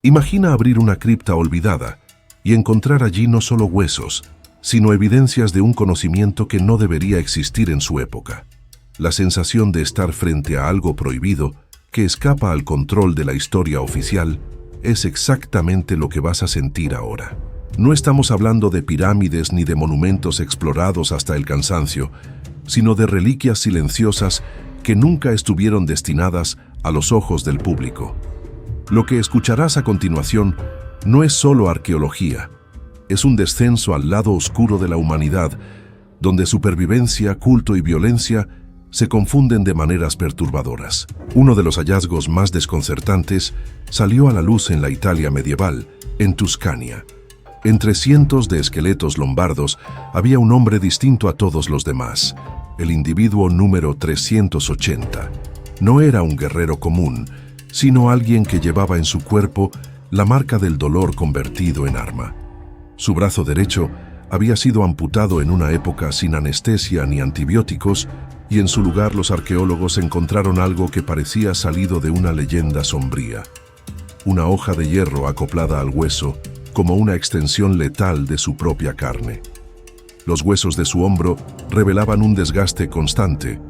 Imagina abrir una cripta olvidada y encontrar allí no solo huesos, sino evidencias de un conocimiento que no debería existir en su época. La sensación de estar frente a algo prohibido, que escapa al control de la historia oficial, es exactamente lo que vas a sentir ahora. No estamos hablando de pirámides ni de monumentos explorados hasta el cansancio, sino de reliquias silenciosas que nunca estuvieron destinadas a los ojos del público. Lo que escucharás a continuación no es solo arqueología, es un descenso al lado oscuro de la humanidad, donde supervivencia, culto y violencia se confunden de maneras perturbadoras. Uno de los hallazgos más desconcertantes salió a la luz en la Italia medieval, en Tuscania. Entre cientos de esqueletos lombardos había un hombre distinto a todos los demás, el individuo número 380. No era un guerrero común, sino alguien que llevaba en su cuerpo la marca del dolor convertido en arma. Su brazo derecho había sido amputado en una época sin anestesia ni antibióticos, y en su lugar los arqueólogos encontraron algo que parecía salido de una leyenda sombría. Una hoja de hierro acoplada al hueso, como una extensión letal de su propia carne. Los huesos de su hombro revelaban un desgaste constante,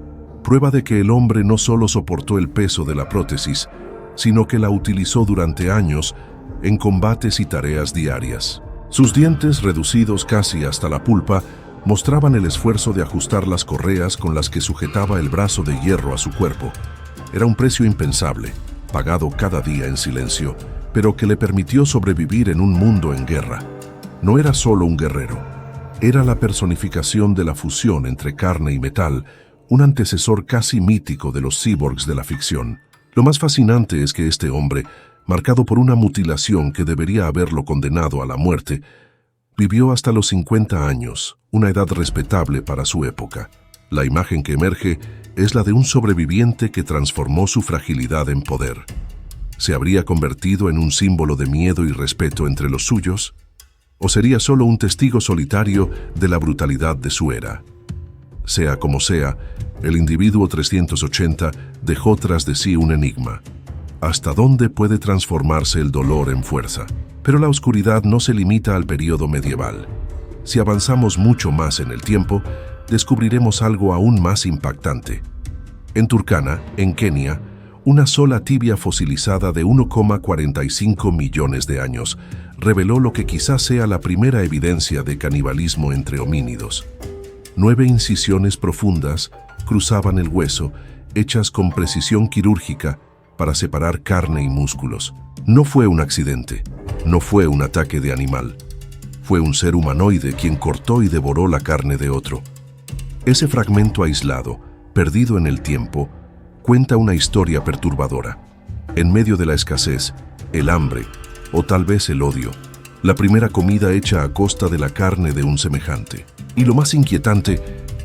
prueba de que el hombre no solo soportó el peso de la prótesis, sino que la utilizó durante años en combates y tareas diarias. Sus dientes, reducidos casi hasta la pulpa, mostraban el esfuerzo de ajustar las correas con las que sujetaba el brazo de hierro a su cuerpo. Era un precio impensable, pagado cada día en silencio, pero que le permitió sobrevivir en un mundo en guerra. No era solo un guerrero, era la personificación de la fusión entre carne y metal, un antecesor casi mítico de los cyborgs de la ficción. Lo más fascinante es que este hombre, marcado por una mutilación que debería haberlo condenado a la muerte, vivió hasta los 50 años, una edad respetable para su época. La imagen que emerge es la de un sobreviviente que transformó su fragilidad en poder. ¿Se habría convertido en un símbolo de miedo y respeto entre los suyos? ¿O sería solo un testigo solitario de la brutalidad de su era? Sea como sea, el individuo 380 dejó tras de sí un enigma. ¿Hasta dónde puede transformarse el dolor en fuerza? Pero la oscuridad no se limita al período medieval. Si avanzamos mucho más en el tiempo, descubriremos algo aún más impactante. En Turkana, en Kenia, una sola tibia fosilizada de 1,45 millones de años reveló lo que quizás sea la primera evidencia de canibalismo entre homínidos. 9 incisiones profundas cruzaban el hueso, hechas con precisión quirúrgica para separar carne y músculos. No fue un accidente, no fue un ataque de animal. Fue un ser humanoide quien cortó y devoró la carne de otro. Ese fragmento aislado, perdido en el tiempo, cuenta una historia perturbadora. En medio de la escasez, el hambre, o tal vez el odio, la primera comida hecha a costa de la carne de un semejante. Y lo más inquietante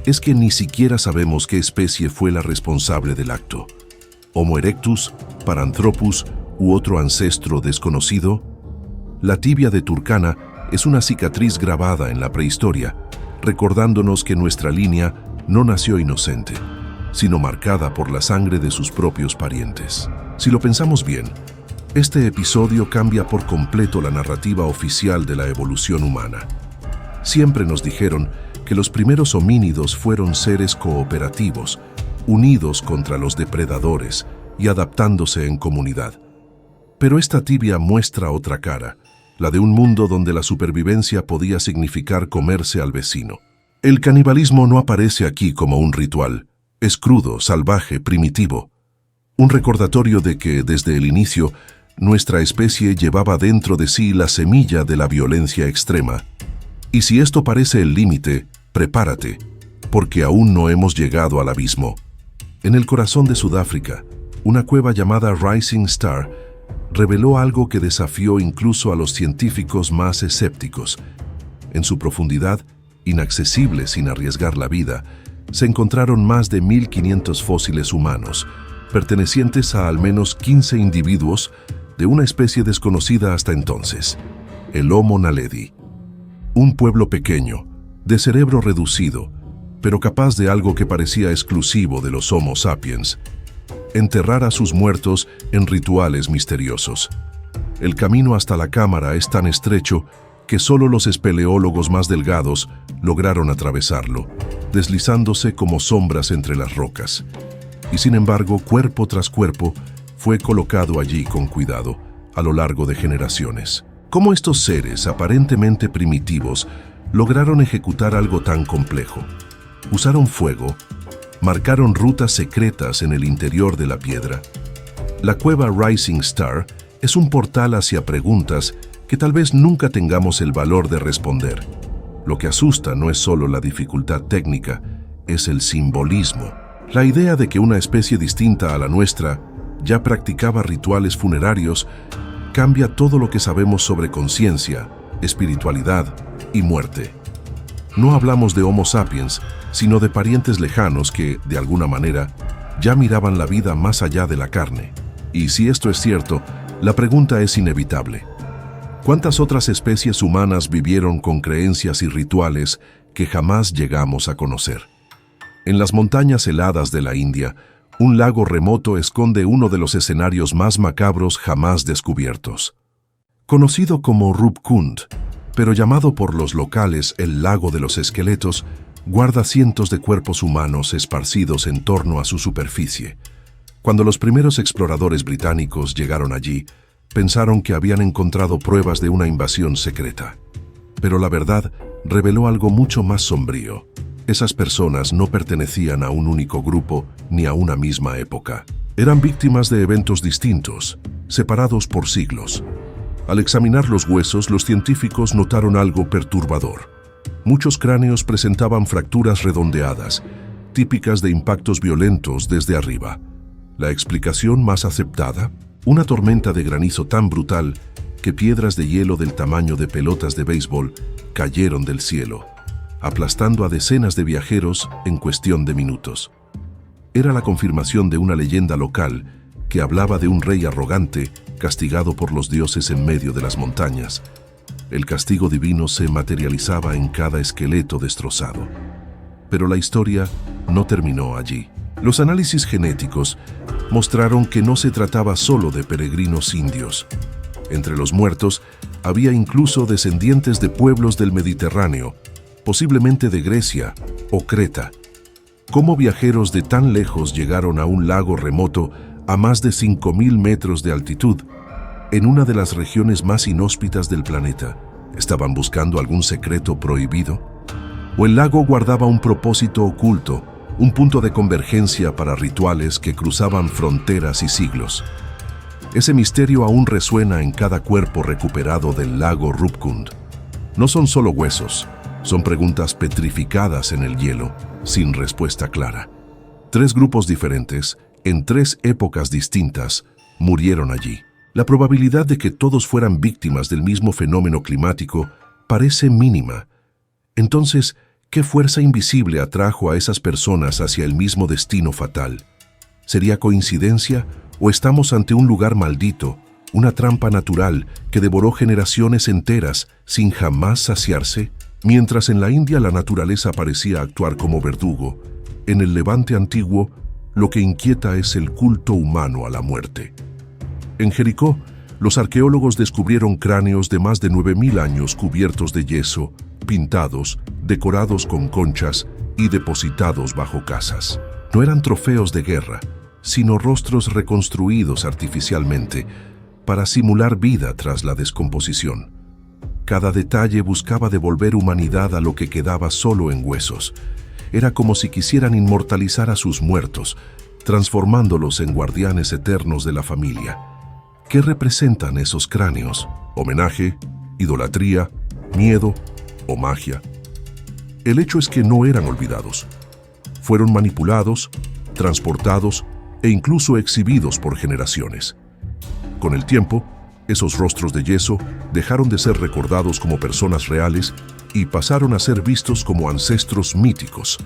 es que ni siquiera sabemos qué especie fue la responsable del acto. Homo erectus, Paranthropus u otro ancestro desconocido. La tibia de Turkana es una cicatriz grabada en la prehistoria, recordándonos que nuestra línea no nació inocente, sino marcada por la sangre de sus propios parientes. Si lo pensamos bien, este episodio cambia por completo la narrativa oficial de la evolución humana. Siempre nos dijeron que los primeros homínidos fueron seres cooperativos, unidos contra los depredadores y adaptándose en comunidad. Pero esta tibia muestra otra cara, la de un mundo donde la supervivencia podía significar comerse al vecino. El canibalismo no aparece aquí como un ritual, es crudo, salvaje, primitivo. Un recordatorio de que, desde el inicio, nuestra especie llevaba dentro de sí la semilla de la violencia extrema. Y si esto parece el límite, prepárate, porque aún no hemos llegado al abismo. En el corazón de Sudáfrica, una cueva llamada Rising Star reveló algo que desafió incluso a los científicos más escépticos. En su profundidad, inaccesible sin arriesgar la vida, se encontraron más de 1.500 fósiles humanos, pertenecientes a al menos 15 individuos de una especie desconocida hasta entonces, el Homo naledi. Un pueblo pequeño, de cerebro reducido, pero capaz de algo que parecía exclusivo de los Homo sapiens: enterrar a sus muertos en rituales misteriosos. El camino hasta la cámara es tan estrecho que solo los espeleólogos más delgados lograron atravesarlo, deslizándose como sombras entre las rocas. Y sin embargo, cuerpo tras cuerpo, fue colocado allí con cuidado, a lo largo de generaciones. ¿Cómo estos seres aparentemente primitivos lograron ejecutar algo tan complejo? Usaron fuego, marcaron rutas secretas en el interior de la piedra. La cueva Rising Star es un portal hacia preguntas que tal vez nunca tengamos el valor de responder. Lo que asusta no es solo la dificultad técnica, es el simbolismo. La idea de que una especie distinta a la nuestra ya practicaba rituales funerarios cambia todo lo que sabemos sobre conciencia, espiritualidad y muerte. No hablamos de Homo sapiens, sino de parientes lejanos que, de alguna manera, ya miraban la vida más allá de la carne. Y si esto es cierto, la pregunta es inevitable. ¿Cuántas otras especies humanas vivieron con creencias y rituales que jamás llegamos a conocer? En las montañas heladas de la India, un lago remoto esconde uno de los escenarios más macabros jamás descubiertos. Conocido como Rup Kund, pero llamado por los locales el lago de los esqueletos, guarda cientos de cuerpos humanos esparcidos en torno a su superficie. Cuando los primeros exploradores británicos llegaron allí, pensaron que habían encontrado pruebas de una invasión secreta. Pero la verdad reveló algo mucho más sombrío. Esas personas no pertenecían a un único grupo ni a una misma época. Eran víctimas de eventos distintos, separados por siglos. Al examinar los huesos, los científicos notaron algo perturbador. Muchos cráneos presentaban fracturas redondeadas, típicas de impactos violentos desde arriba. La explicación más aceptada: una tormenta de granizo tan brutal que piedras de hielo del tamaño de pelotas de béisbol cayeron del cielo, aplastando a decenas de viajeros en cuestión de minutos. Era la confirmación de una leyenda local que hablaba de un rey arrogante castigado por los dioses en medio de las montañas. El castigo divino se materializaba en cada esqueleto destrozado. Pero la historia no terminó allí. Los análisis genéticos mostraron que no se trataba solo de peregrinos indios. Entre los muertos había incluso descendientes de pueblos del Mediterráneo, posiblemente de Grecia o Creta. ¿Cómo viajeros de tan lejos llegaron a un lago remoto a más de 5.000 metros de altitud, en una de las regiones más inhóspitas del planeta? ¿Estaban buscando algún secreto prohibido? ¿O el lago guardaba un propósito oculto, un punto de convergencia para rituales que cruzaban fronteras y siglos? Ese misterio aún resuena en cada cuerpo recuperado del lago Rup Kund. No son solo huesos, son preguntas petrificadas en el hielo, sin respuesta clara. 3 grupos diferentes, en 3 épocas distintas, murieron allí. La probabilidad de que todos fueran víctimas del mismo fenómeno climático parece mínima. Entonces, ¿qué fuerza invisible atrajo a esas personas hacia el mismo destino fatal? ¿Sería coincidencia o estamos ante un lugar maldito, una trampa natural que devoró generaciones enteras sin jamás saciarse? Mientras en la India la naturaleza parecía actuar como verdugo, en el Levante antiguo lo que inquieta es el culto humano a la muerte. En Jericó, los arqueólogos descubrieron cráneos de más de 9.000 años cubiertos de yeso, pintados, decorados con conchas y depositados bajo casas. No eran trofeos de guerra, sino rostros reconstruidos artificialmente para simular vida tras la descomposición. Cada detalle buscaba devolver humanidad a lo que quedaba solo en huesos. Era como si quisieran inmortalizar a sus muertos, transformándolos en guardianes eternos de la familia. ¿Qué representan esos cráneos? ¿Homenaje, idolatría, miedo o magia? El hecho es que no eran olvidados. Fueron manipulados, transportados e incluso exhibidos por generaciones. Con el tiempo, esos rostros de yeso dejaron de ser recordados como personas reales y pasaron a ser vistos como ancestros míticos,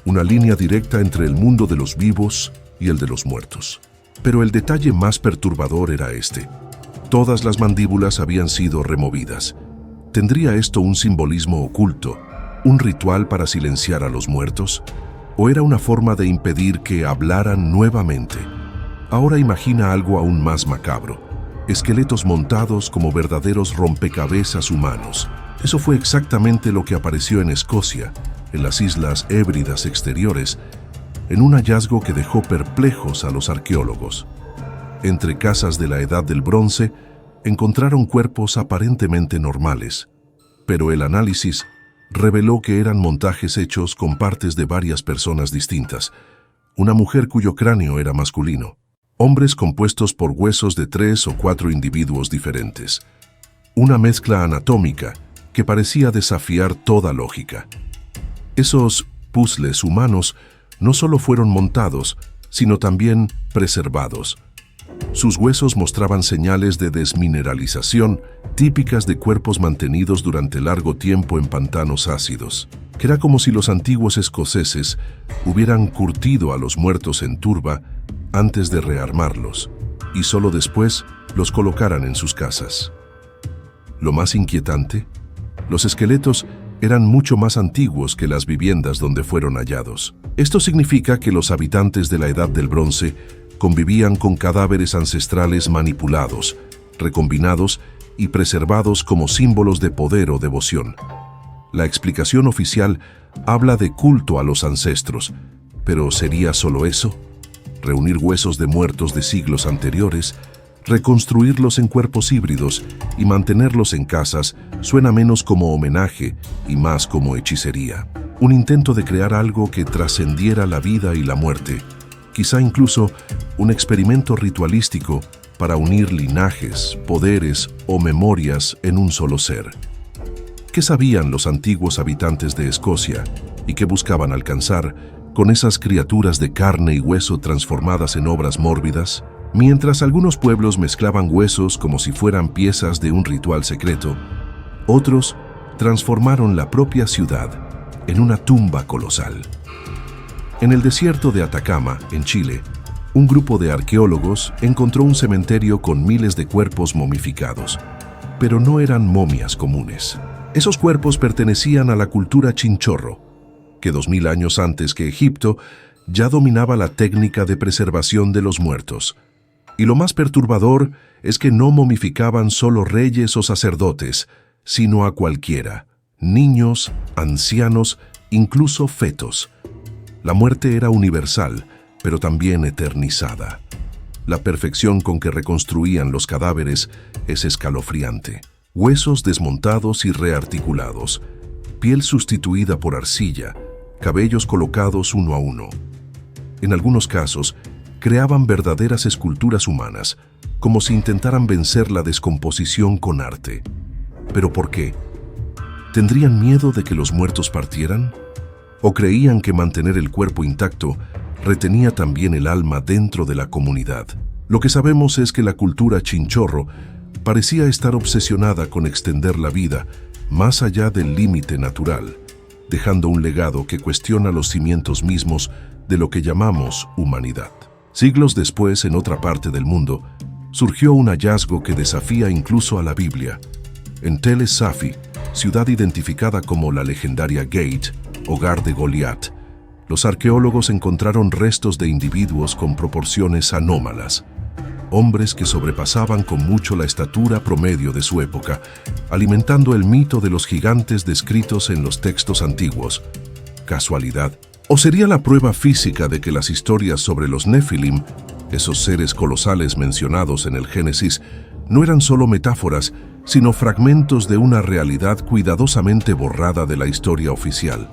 una línea directa entre el mundo de los vivos y el de los muertos. Pero el detalle más perturbador era este: todas las mandíbulas habían sido removidas. ¿Tendría esto un simbolismo oculto, un ritual para silenciar a los muertos? ¿O era una forma de impedir que hablaran nuevamente? Ahora imagina algo aún más macabro. esqueletos montados como verdaderos rompecabezas humanos. Eso fue exactamente lo que apareció en Escocia, en las Islas Hébridas exteriores, en un hallazgo que dejó perplejos a los arqueólogos. Entre casas de la Edad del Bronce, encontraron cuerpos aparentemente normales, pero el análisis reveló que eran montajes hechos con partes de varias personas distintas, una mujer cuyo cráneo era masculino, hombres compuestos por huesos de 3 o 4 individuos diferentes, una mezcla anatómica que parecía desafiar toda lógica. Esos puzzles humanos no solo fueron montados, sino también preservados. Sus huesos mostraban señales de desmineralización típicas de cuerpos mantenidos durante largo tiempo en pantanos ácidos, que era como si los antiguos escoceses hubieran curtido a los muertos en turba antes de rearmarlos, y solo después los colocaran en sus casas. Lo más inquietante, los esqueletos eran mucho más antiguos que las viviendas donde fueron hallados. Esto significa que los habitantes de la Edad del Bronce convivían con cadáveres ancestrales manipulados, recombinados y preservados como símbolos de poder o devoción. La explicación oficial habla de culto a los ancestros, pero ¿sería solo eso? Reunir huesos de muertos de siglos anteriores, reconstruirlos en cuerpos híbridos y mantenerlos en casas suena menos como homenaje y más como hechicería. Un intento de crear algo que trascendiera la vida y la muerte, quizá incluso un experimento ritualístico para unir linajes, poderes o memorias en un solo ser. ¿Qué sabían los antiguos habitantes de Escocia y qué buscaban alcanzar con esas criaturas de carne y hueso transformadas en obras mórbidas? Mientras algunos pueblos mezclaban huesos como si fueran piezas de un ritual secreto, otros transformaron la propia ciudad en una tumba colosal. En el desierto de Atacama, en Chile, un grupo de arqueólogos encontró un cementerio con miles de cuerpos momificados, pero no eran momias comunes. Esos cuerpos pertenecían a la cultura chinchorro, que 2000 años antes que Egipto ya dominaba la técnica de preservación de los muertos. Y lo más perturbador es que no momificaban solo reyes o sacerdotes, sino a cualquiera, niños, ancianos, incluso fetos. La muerte era universal, pero también eternizada. La perfección con que reconstruían los cadáveres es escalofriante. Huesos desmontados y rearticulados, piel sustituida por arcilla, cabellos colocados uno a uno. En algunos casos, creaban verdaderas esculturas humanas, como si intentaran vencer la descomposición con arte. ¿Pero por qué? ¿Tendrían miedo de que los muertos partieran? ¿O creían que mantener el cuerpo intacto retenía también el alma dentro de la comunidad? Lo que sabemos es que la cultura chinchorro parecía estar obsesionada con extender la vida más allá del límite natural, dejando un legado que cuestiona los cimientos mismos de lo que llamamos humanidad. Siglos después, en otra parte del mundo, surgió un hallazgo que desafía incluso a la Biblia. En Tel Safi, ciudad identificada como la legendaria Gate, hogar de Goliat, los arqueólogos encontraron restos de individuos con proporciones anómalas, hombres que sobrepasaban con mucho la estatura promedio de su época, alimentando el mito de los gigantes descritos en los textos antiguos. ¿Casualidad? ¿O sería la prueba física de que las historias sobre los Nefilim, esos seres colosales mencionados en el Génesis, no eran solo metáforas, sino fragmentos de una realidad cuidadosamente borrada de la historia oficial?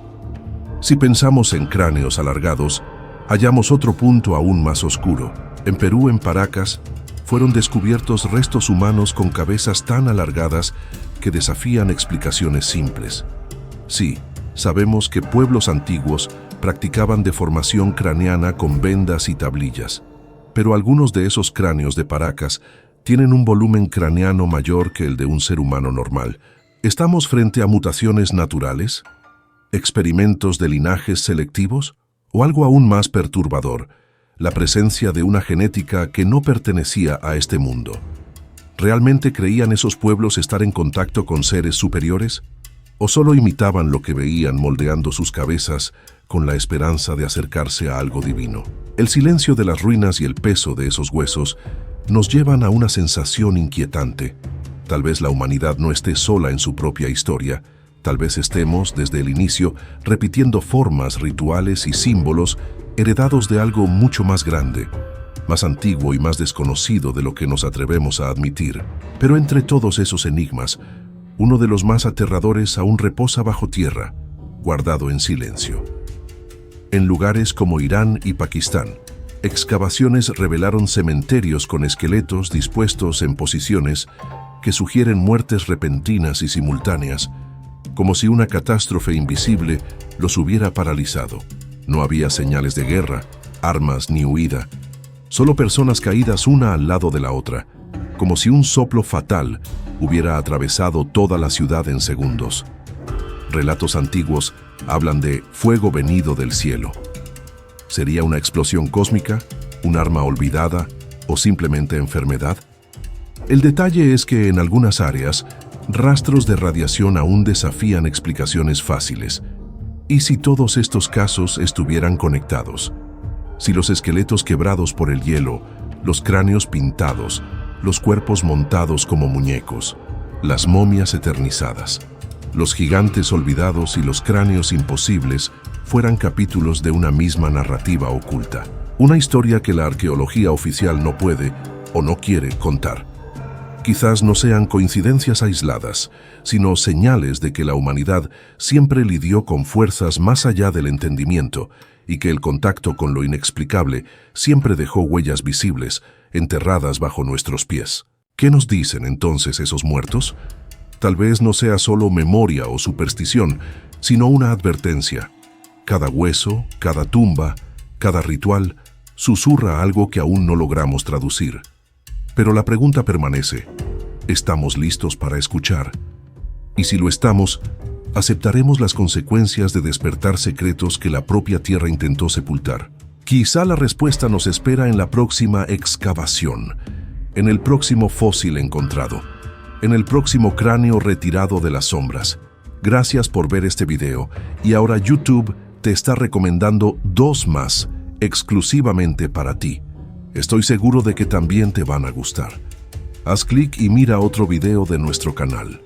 Si pensamos en cráneos alargados, hallamos otro punto aún más oscuro. En Perú, en Paracas, fueron descubiertos restos humanos con cabezas tan alargadas que desafían explicaciones simples. Sí, sabemos que pueblos antiguos practicaban deformación craneana con vendas y tablillas, pero algunos de esos cráneos de Paracas tienen un volumen craneano mayor que el de un ser humano normal. ¿Estamos frente a mutaciones naturales? ¿Experimentos de linajes selectivos? ¿O algo aún más perturbador? La presencia de una genética que no pertenecía a este mundo. ¿Realmente creían esos pueblos estar en contacto con seres superiores? ¿O solo imitaban lo que veían moldeando sus cabezas con la esperanza de acercarse a algo divino? El silencio de las ruinas y el peso de esos huesos nos llevan a una sensación inquietante. Tal vez la humanidad no esté sola en su propia historia. Tal vez estemos, desde el inicio, repitiendo formas, rituales y símbolos heredados de algo mucho más grande, más antiguo y más desconocido de lo que nos atrevemos a admitir. Pero entre todos esos enigmas, uno de los más aterradores aún reposa bajo tierra, guardado en silencio. En lugares como Irán y Pakistán, excavaciones revelaron cementerios con esqueletos dispuestos en posiciones que sugieren muertes repentinas y simultáneas, como si una catástrofe invisible los hubiera paralizado. No había señales de guerra, armas ni huida, solo personas caídas una al lado de la otra, como si un soplo fatal hubiera atravesado toda la ciudad en segundos. Relatos antiguos hablan de fuego venido del cielo. ¿Sería una explosión cósmica, un arma olvidada o simplemente enfermedad? El detalle es que en algunas áreas, rastros de radiación aún desafían explicaciones fáciles. ¿Y si todos estos casos estuvieran conectados? Si los esqueletos quebrados por el hielo, los cráneos pintados, los cuerpos montados como muñecos, las momias eternizadas, los gigantes olvidados y los cráneos imposibles fueran capítulos de una misma narrativa oculta. Una historia que la arqueología oficial no puede o no quiere contar. Quizás no sean coincidencias aisladas, sino señales de que la humanidad siempre lidió con fuerzas más allá del entendimiento y que el contacto con lo inexplicable siempre dejó huellas visibles, enterradas bajo nuestros pies. ¿Qué nos dicen entonces esos muertos? Tal vez no sea solo memoria o superstición, sino una advertencia. Cada hueso, cada tumba, cada ritual susurra algo que aún no logramos traducir. Pero la pregunta permanece: ¿estamos listos para escuchar? Y si lo estamos, ¿aceptaremos las consecuencias de despertar secretos que la propia Tierra intentó sepultar? Quizá la respuesta nos espera en la próxima excavación, en el próximo fósil encontrado, en el próximo cráneo retirado de las sombras. Gracias por ver este video y ahora YouTube te está recomendando 2 más exclusivamente para ti. Estoy seguro de que también te van a gustar. Haz clic y mira otro video de nuestro canal.